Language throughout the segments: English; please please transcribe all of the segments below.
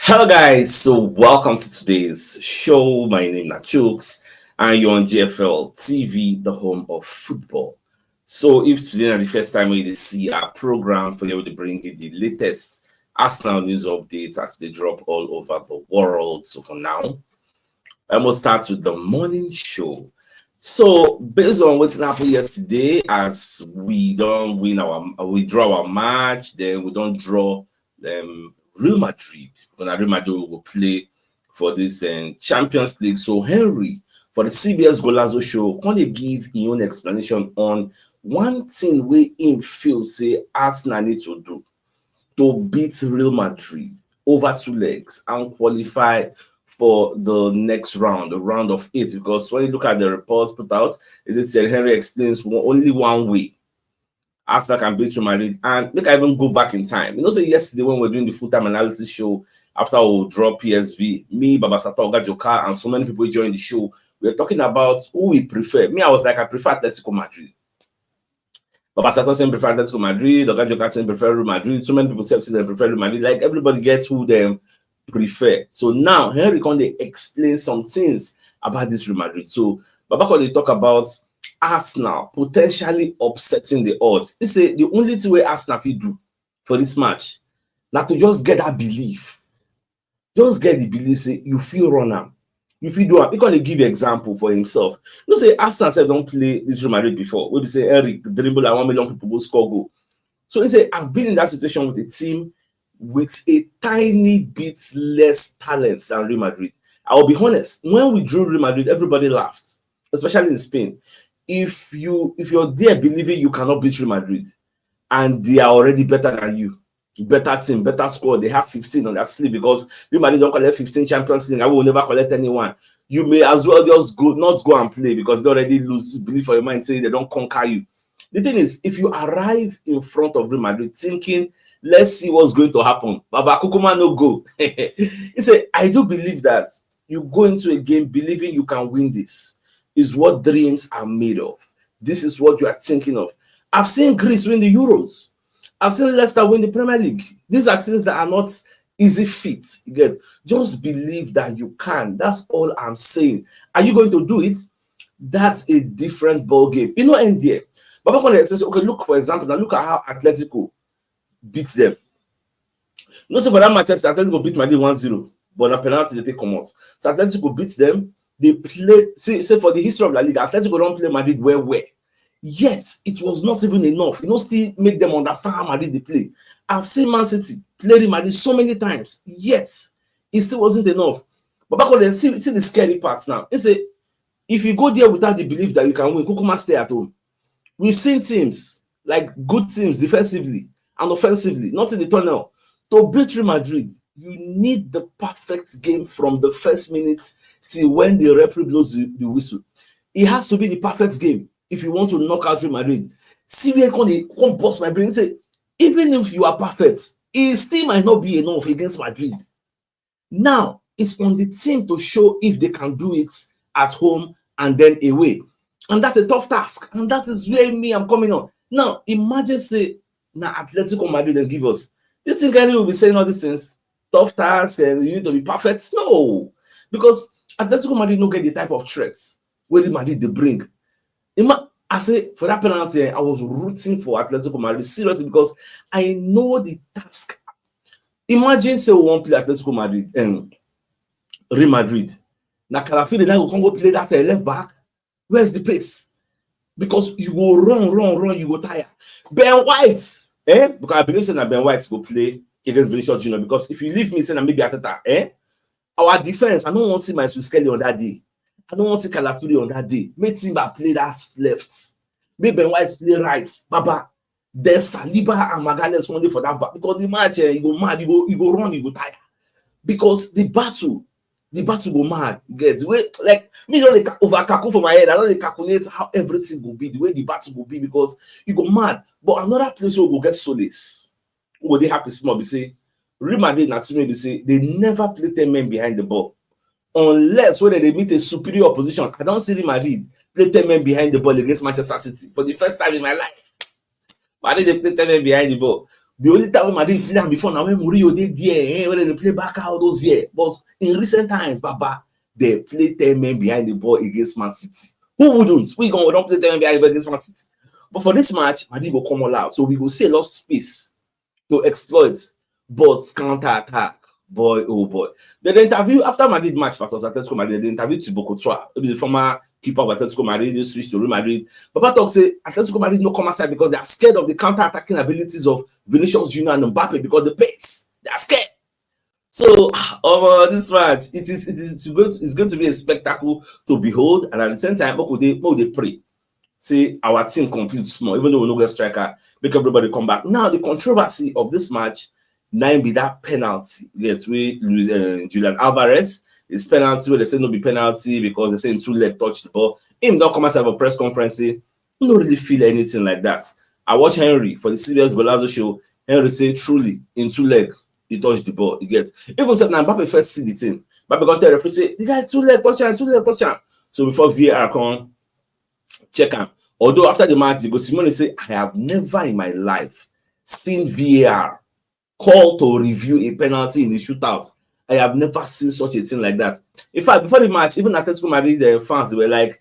Hello guys, so welcome to today's show. My name is CHUKS and you're on GFL TV, the home of football. So if today is the first time we see our program for you to bring you the latest Arsenal news updates as they drop all over the world. So for now, I must start with the morning show. So based on what happened yesterday, as we draw our match, then we don't draw Real Madrid. Because Real Madrid will play for this Champions League. So Henry for the CBS Golazo show, can they give his own explanation on one thing we him feel say Arsenal need to do to beat Real Madrid over two legs and qualify for the next round, the round of eight. Because when you look at the reports put out, is it Thierry Henry explains only one way Arsenal can beat Real Madrid. And look, I even go back in time. Say yesterday when we were doing the full-time analysis show after we draw PSV, me, Babasata, Ogajoka, and so many people joined the show. We were talking about who we prefer. Me, I was like, I prefer Atletico Madrid. Babasata saying prefer Atletico Madrid, Ogajoka saying prefer Real Madrid. So many people say they prefer Real Madrid. Like everybody gets who them prefer. So now Henry Conde explain some things about this Real Madrid. So Babako they talk about Arsenal potentially upsetting the odds. He say the only thing where Arsenal will do for this match now to just get that belief. Just get the belief, say you feel run am. You feel do am. He can give example for himself. Say Arsenal said don't play this Real Madrid before. We say Eric dribble like 1 million people go score goal. So he say I've been in that situation with a team with a tiny bit less talent than Real Madrid. I'll be honest, when we drew Real Madrid, everybody laughed, especially in Spain. If you're there believing you cannot beat Real Madrid and they are already better than you, better team, better score, they have 15 on their sleeve because Real Madrid don't collect 15 Champions League, I will never collect anyone. You may as well just not go and play because they already lose belief for your mind, saying they don't conquer you. The thing is, if you arrive in front of Real Madrid thinking, let's see what's going to happen, Baba Kukuma no go. He said, I do believe that you go into a game believing you can win this. Is what dreams are made of. This is what you are thinking of. I've seen Greece win the Euros. I've seen Leicester win the Premier League. These are things that are not easy feats. You get, just believe that you can. That's all I'm saying. Are you going to do it? That's a different ball game. End there. But okay, look, for example, now look at how Atletico beats them. Not for that match, Atletico beat Madrid 1-0, but a penalty they take come out. So Atletico beats them. They play, see for the history of La Liga, Atletico don't play Madrid well. Yet, it was not even enough. Still make them understand how Madrid they play. I've seen Man City play Madrid so many times, yet, it still wasn't enough. But back on then, see the scary parts now. It's if you go there without the belief that you can win, Kukuma stay at home. We've seen teams, like good teams defensively and offensively, not in the tunnel. To beat Real Madrid, you need the perfect game from the first minute till when the referee blows the whistle. It has to be the perfect game if you want to knock out Real Madrid. See where come bust my brain. Say, even if you are perfect, it still might not be enough against Madrid. Now, it's on the team to show if they can do it at home and then away. And that's a tough task. And that is where I'm coming on. Now, imagine, say, now Atletico Madrid and give us. Do you think anyone will be saying all these things? Tough task and you need to be perfect? No. Because Atletico Madrid don't get the type of threats where Madrid they bring. I say for that penalty, I was rooting for Atletico Madrid seriously because I know the task. Imagine say we won't play Atletico Madrid and Real Madrid. Now Calafini now will go play that left back. Where's the pace? Because you go run, you go tire. Ben White, because I believe that Ben White go play against Vinicius Junior. Because if you leave me saying maybe Ateta, our defense, I don't want to see my Swiss Kelly on that day. I don't want to see Calafuri on that day. Make Timber play that left. Make Ben White play right. Baba, there's Saliba and Magalhaes one day for that back. Because the match, you go mad, you go run, you go tire. Because the battle go mad. You get the way, like me don't overcalculate for my head. I don't calculate how everything will be, the way the battle will be, because you go mad. But another place where we go get solace. Where they happy small, be say Real Madrid na team, they say they never play 10 men behind the ball. Unless when they meet a superior opposition. I don't see Real Madrid play 10 men behind the ball against Manchester City for the first time in my life. Madrid they play 10 men behind the ball. The only time when Madrid play them before now when Mourinho did there, when they play back out those years. But in recent times, Baba, they play 10 men behind the ball against Man City. Who wouldn't? We don't play 10 men behind the ball against Man City. But for this match, Madrid will come all out. So we will see a lot of space to exploit, but counter attack. Boy, oh boy. Then the interview after Madrid match versus Atletico Madrid, the interview to Bocotois, the former keeper of Atletico Madrid, they switched to Real Madrid. Papa talk say Atletico Madrid no come outside because they are scared of the counter-attacking abilities of Vinicius Junior and Mbappe because the pace. They are scared. So this match, it's going to be a spectacle to behold, and at the same time, they pray. See our team complete small, even though we no get striker, make everybody come back. Now the controversy of this match, nine be that penalty. Yes, we Julian Alvarez is penalty where they say no be penalty because they say in two leg touch the ball. Him don't come out have a press conference. Say, I don't really feel anything like that. I watch Henry for the CBS Bolazo show. Henry say truly in two leg he touched the ball. He gets even said now Mbappe first see the thing. Mbappe got tell the referee say the guy two leg touch him. So before VAR come check him. Although after the match, Simone say, I have never in my life seen VAR call to review a penalty in the shootout. I have never seen such a thing like that. In fact, before the match, even Atletico Madrid fans were like,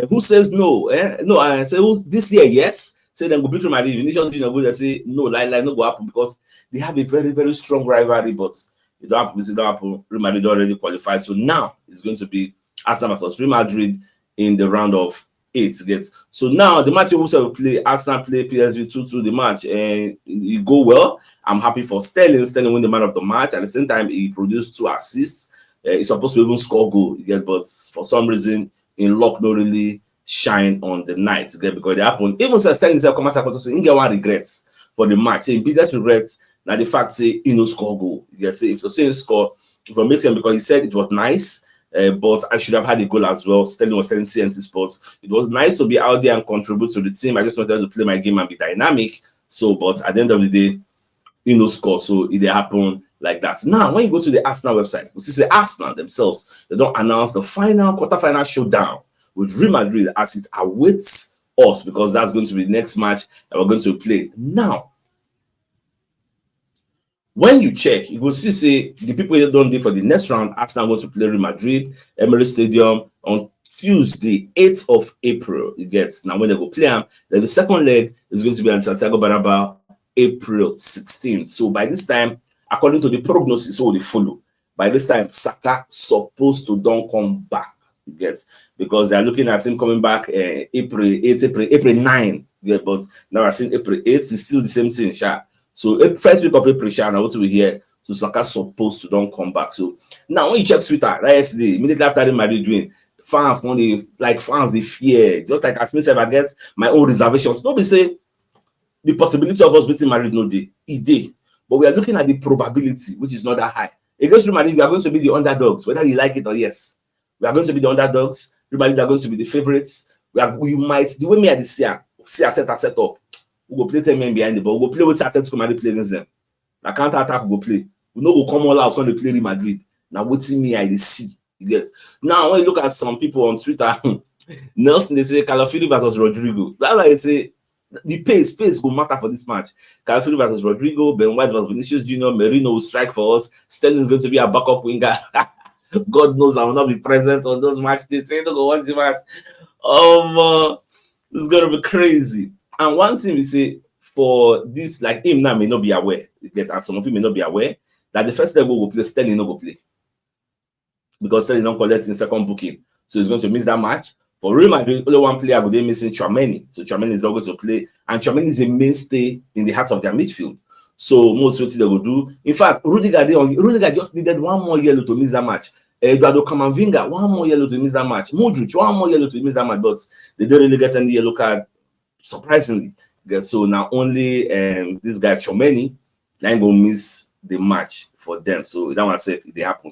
who says no? No, I say, who's this year? Yes. Say then go beat Madrid. Vinicius Junior go there say no, like no go happen because they have a very, very strong rivalry, but it don't happen. It don't happen. Real Madrid already qualified. So now it's going to be Arsenal versus Real Madrid in the round of 8 gets. So now the match also play Arsenal play PSV 2-2 the match and it go well. I'm happy for Sterling. Sterling win the man of the match. At the same time, he produced 2 assists. He's supposed to even score goal, but for some reason, in luck, not really shine on the night because it happened. Even so, Sterling himself come out to say he get one regrets for the match. Saying biggest regrets now the fact say he no score goal. Say if the same score, if it makes him because he said it was nice. But I should have had a goal as well. Sterling was telling TNT Sports. It was nice to be out there and contribute to the team. I just wanted to play my game and be dynamic. So, but at the end of the day, score. So it happened like that. Now, when you go to the Arsenal website, we see the Arsenal themselves, they don't announce the quarterfinal showdown with Real Madrid as it awaits us because that's going to be the next match that we're going to play. Now, when you check, you will see say the people that don't do for the next round, Arsenal want to play Real Madrid, Emirates Stadium on Tuesday, 8th of April. You get now when they go play them. Then the second leg is going to be at Santiago Bernabeu, April 16th. So by this time, according to the prognosis, so they follow. By this time, Saka supposed to don't come back. You get because they are looking at him coming back April 9. Yeah, but now I seen April 8th is still the same thing, Sha. So first week of April, Shana, what we hear? So Saka supposed to don't come back. So now when you check Twitter, right yesterday, immediately after the Madrid doing, fans when they fear, just like as myself, I get my own reservations. Nobody say the possibility of us beating Madrid no day, it day. But we are looking at the probability, which is not that high. Against Real Madrid, we are going to be the underdogs, whether you like it or yes. We are going to be the underdogs. Real Madrid are going to be the favorites. We might the way me at the see a set up. We go play 10 men behind the ball. We go play with Atletico Madrid play against them. Na counter attack we go play. We no go come all out when they play Real Madrid. Now waiting me I see. You get. Now when you look at some people on Twitter, Nelson they say Calafini versus Rodrigo. That's why they say the pace go matter for this match. Calafini versus Rodrigo, Ben White versus Vinicius Junior, Merino will strike for us. Sterling is going to be a backup winger. God knows I will not be present on those match days. Say don't go watch the match. It's gonna be crazy. And one thing we say for this, like him now may not be aware, and some of you may not be aware that the first level will play, Sterling no go play because Sterling don't collect in second booking, so he's going to miss that match. For Real Madrid, only one player will be missing Tchouaméni, so Tchouaméni is not going to play, and Tchouaméni is a mainstay in the hearts of their midfield. So most what they will do. In fact, Rudiger just needed one more yellow to miss that match. Eduardo Camavinga, one more yellow to miss that match. Modric, one more yellow to miss that match, but they didn't really get any yellow card. Surprisingly, so now only this guy Tchouaméni then go miss the match for them. So that one safe if they happen.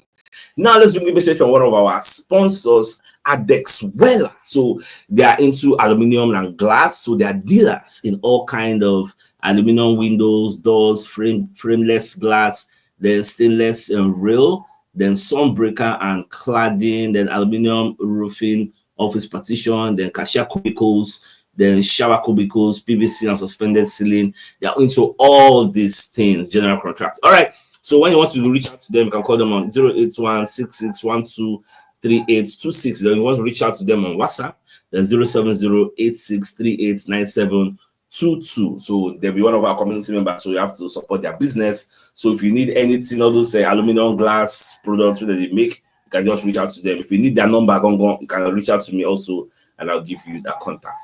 Now let's bring a message from one of our sponsors, Adexwella. So they are into aluminum and glass. So they are dealers in all kind of aluminum windows, doors, frameless glass, then stainless and rail, then sunbreaker and cladding, then aluminum roofing, office partition, then cashier cubicles, then shower cubicles, PVC and suspended ceiling. They are into all these things, general contracts. All right. So when you want to reach out to them, you can call them on 081 3826. Then you want to reach out to them on WhatsApp, then 07086389722. So they'll be one of our community members. So you have to support their business. So if you need anything, all those aluminum glass products that they make, you can just reach out to them. If you need their number, you can reach out to me also, and I'll give you that contact.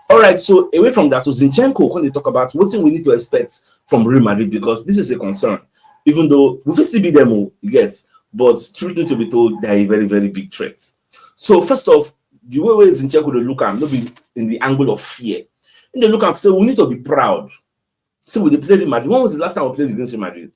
All right, so away from that, so Zinchenko, when they talk about what we need to expect from Real Madrid, because this is a concern, even though we will still be them, you get, but truth to be told, they are a very, very big threat. So first off, the way Zinchenko they look at, not be in the angle of fear. And they look at, so we need to be proud. So we played Real Madrid. When was the last time we played against Real Madrid?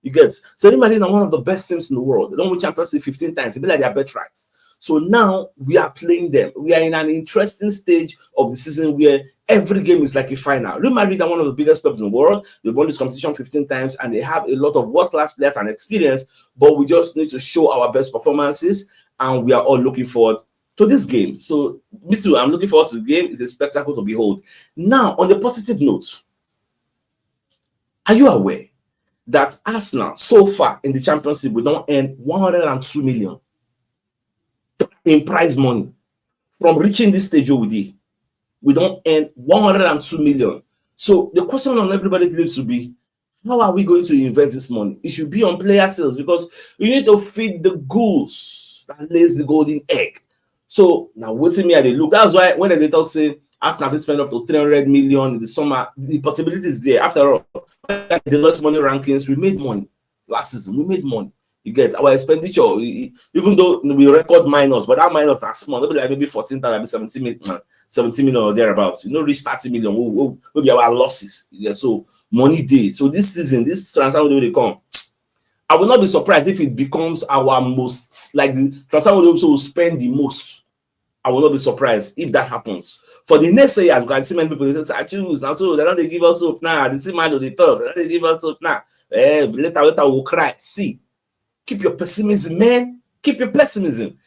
You get, so Real Madrid are one of the best teams in the world. They don't win Champions League 15 times. They be like their bet rights. So now we are playing them. We are in an interesting stage of the season where every game is like a final. Real Madrid are one of the biggest clubs in the world. They've won this competition 15 times and they have a lot of world-class players and experience, but we just need to show our best performances, and we are all looking forward to this game. So me too, I'm looking forward to the game. It's a spectacle to behold. Now, on the positive note, are you aware that Arsenal so far in the Champions League, we don't earn 102 million in prize money from reaching this stage we don't earn 102 million. So the question on everybody's lips will be, how are we going to invest this money? It should be on player sales, because you need to feed the goose that lays the golden egg. So now waiting me at the look. That's why when they talk say Arsenal have spent up to 300 million in the summer, the possibility is there. After all, the last money rankings, we made money last season. We made money. You get our expenditure, even though we record minus, but that minus are small. Maybe like maybe 14,000, 17 million or thereabouts. You know, reach 30 million. Will be our losses. Yeah, so money day. So this season, this transfer window they come, I will not be surprised if it becomes our most, like the transfer window will spend the most. I will not be surprised if that happens. For the next year, you can see many people they say, I choose now, so they don't give us hope now. They see man they talk, they don't give us hope now. Later we'll cry. See. Keep your pessimism, man. Keep your pessimism.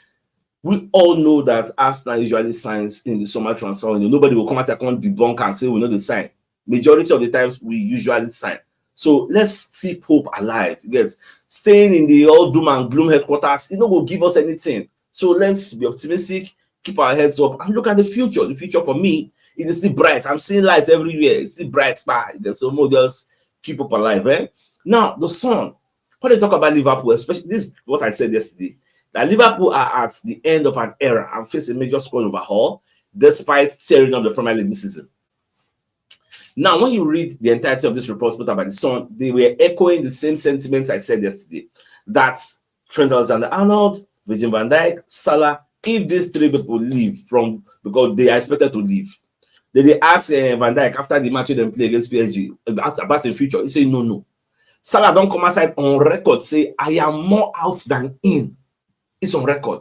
We all know that Arsenal usually signs in the summer transfer window. Nobody will come out and debunk and say we know the sign. Majority of the times we usually sign. So let's keep hope alive. Get staying in the all doom and gloom headquarters, it will give us anything. So let's be optimistic, keep our heads up, and look at the future. The future for me is still bright. I'm seeing lights everywhere. It's still bright. So more just keep up alive. Now the sun. When they talk about Liverpool, especially this is what I said yesterday, that Liverpool are at the end of an era and face a major squad overhaul despite tearing up the Premier League this season. Now, when you read the entirety of this report put out by the Sun, they were echoing the same sentiments I said yesterday, that Trent Alexander-Arnold, Virgil van Dijk, Salah, if these three people leave from, because they are expected to leave, then they ask Van Dijk after the match they play against PSG about the future. He said, no. Salah don't come outside on record say I am more out than in. It's on record.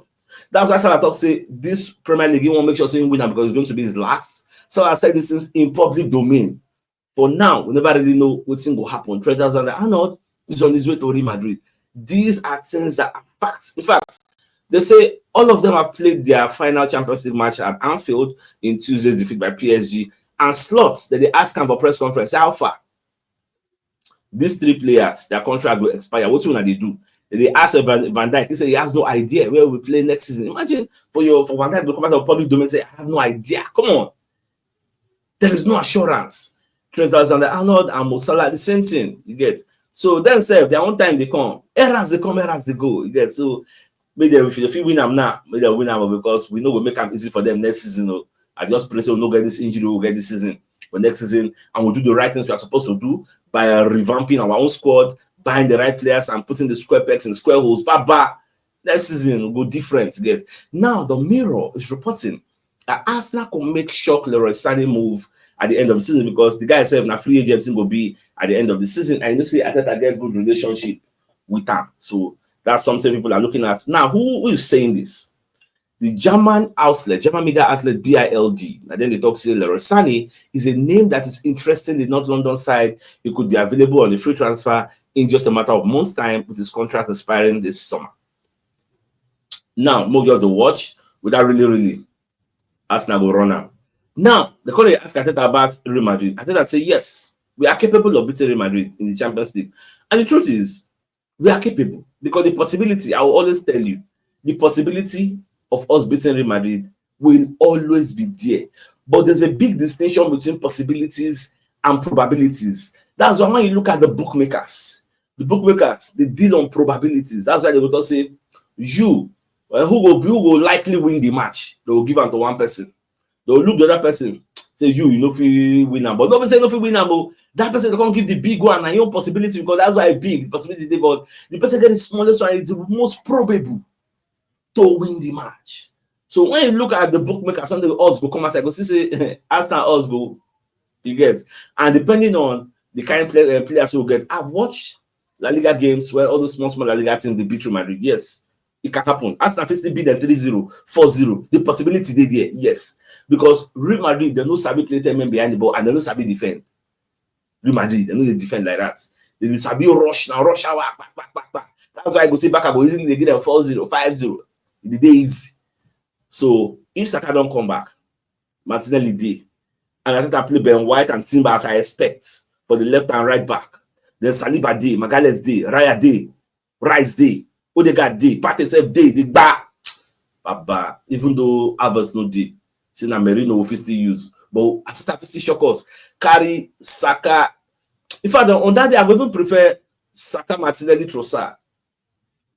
That's why Salah talk say this Premier League he won't make sure he win because it's going to be his last. Salah said this things in public domain. For now, we never really know what's going to happen. Trent Alexander-Arnold is on his way to Real Madrid. These are things that are facts. In fact, they say all of them have played their final Champions League match at Anfield in Tuesday's defeat by PSG, and slots that they ask him for press conference. How far? These three players, their contract will expire. What will they do? They ask Van Dijk. He said he has no idea where we play next season. Imagine for Van Dijk to come out of public domain and say, I have no idea. Come on. There is no assurance. Trent Alexander-Arnold and Mo Salah, the same thing. You get. So then say their own time they come. Errors they come, errors they go. You get. So maybe if you win them now, maybe they'll win them because we know we'll make them easy for them next season. I just pray so we'll not get this injury, we'll get this season. For next season, and we'll do the right things we are supposed to do by revamping our own squad, buying the right players, and putting the square pegs in square holes. Next season will go different. Get now the Mirror is reporting that Arsenal could make shock Leroy Sané move at the end of the season because the guy said na free agent will be at the end of the season, and you see Arteta get good relationship with him. So that's something people are looking at. Now, who is saying this? The German media outlet BILD, and then they talk say Leroy Sané is a name that is interested in the North London side. He could be available on the free transfer in just a matter of months' time with his contract expiring this summer. Now, more just the watch without really Arsenal go run am. Now, the colleague asked Arteta about Real Madrid. Arteta say yes, we are capable of beating Real Madrid in the Champions League. And the truth is, we are capable because the possibility, I will always tell you, the possibility of us beating Real Madrid will always be there. But there's a big distinction between possibilities and probabilities. That's why when you look at the bookmakers, they deal on probabilities. That's why they will say, you, who will likely win the match, they will give am to one person. They will look the other person, say you no fit win am, but nobody say no fit win am o. That person dey come give the big one na your possibility because that's why big the possibility dey, but the person get the smallest one is the most probable to win the match. So when you look at the bookmaker, something the odds go come outside, go see say Arsenal odds go, you get, and depending on the kind of players you get. I've watched La Liga games where all the small La Liga teams they beat Real Madrid. Yes, it can happen. Arsenal still beat them 3-0, 4-0. The possibility they there, yes, because Real Madrid they no sabi play 10 men behind the ball and they no sabi defend. Real Madrid they no dey defend like that. They dey sabi rush now, rush hour, back. That's why I go say back go easily they get them 4-0, 5-0. The day easy. So if Saka don't come back, Martinelli dey, and I think I play Ben White and Timber as I expect for the left and right back. Then Saliba day, Magalhaes day, Raya day, Rice day, Odegaard day, Partey sef day, the back. Baba, even though others no day, say na Merino will still use, but Arteta still shock us. Carry Saka. In fact, on that day, I would even prefer Saka, Martinelli, Trossard.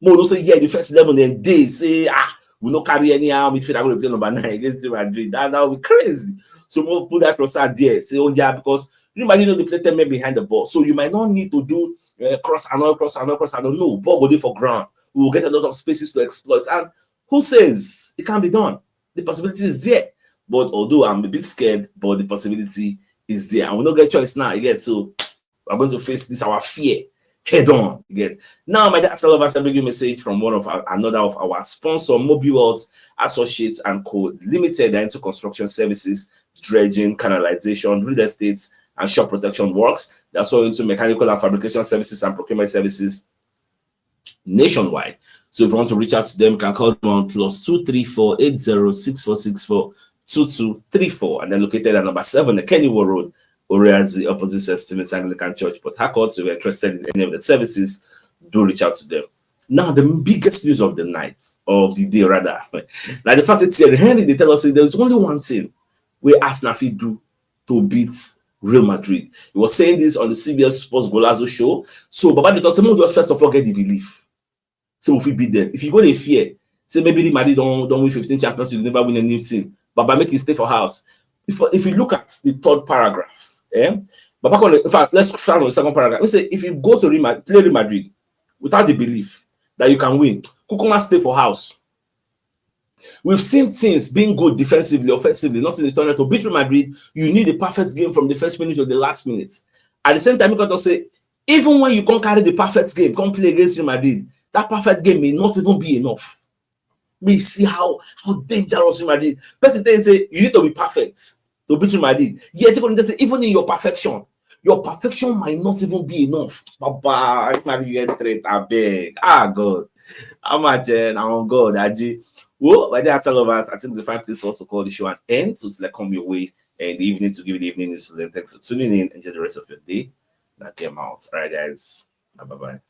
Mo no say yeah, the first 11 then day say we no carry anyhow midfield. I go play number 9 against Real Madrid. That would be crazy. So we'll put that Trossard there. Say oh yeah, because Real Madrid they play 10 men behind the ball, so you might not need to do cross. I don't know. Ball go there for ground. We will get a lot of spaces to exploit. And who says it can't be done? The possibility is there. But although I'm a bit scared, but the possibility is there, and we don't get choice now. You get, so we're going to face this our fear head on. You get. Now, my dad's love us a big message from another of our sponsor, Mobile World Associates and Co. Limited. They're into construction services, dredging, canalization, real estate, and shop protection works. They're also into mechanical and fabrication services and procurement services nationwide. So if you want to reach out to them, you can call them on +234 806464 2234, and they're located at number 7, the Kennywood Road, Oriazi, opposite St. Stephen's Anglican Church, Port Harcourt. So if you're interested in any of the services, do reach out to them. Now, the biggest news of the night, of the day rather, like the fact that Thierry Henry, they tell us that there's only one thing where Arsenal do to beat Real Madrid. He was saying this on the CBS Sports Golazo show. So Baba they talk, say, just first of all get the belief. So if we beat them, if you go to fear, say maybe Real Madrid don't win 15 Champions League, never win a new team. Baba make you stay for house. If you look at the third paragraph, Baba, in fact, let's start on the second paragraph. We say if you go to play Real Madrid without the belief that you can win, Kukuma stay for house. We've seen teams being good defensively, offensively, not in the tournament. To beat Real Madrid, you need a perfect game from the first minute to the last minute. At the same time, you got to say, even when you can't carry the perfect game, come play against Real Madrid, that perfect game may not even be enough. We see how dangerous Real Madrid. Person say you need to be perfect to beat Real Madrid. Yet even in your perfection might not even be enough. Baba, Madrid get straight. I beg. God. How much? On God, Aji. Well, by the after lovers, I think the 5 things also call the show an end. So it's like come your way in the evening to give you the evening news. So then thanks for tuning in. Enjoy the rest of your day. That came out. All right, guys. Bye bye.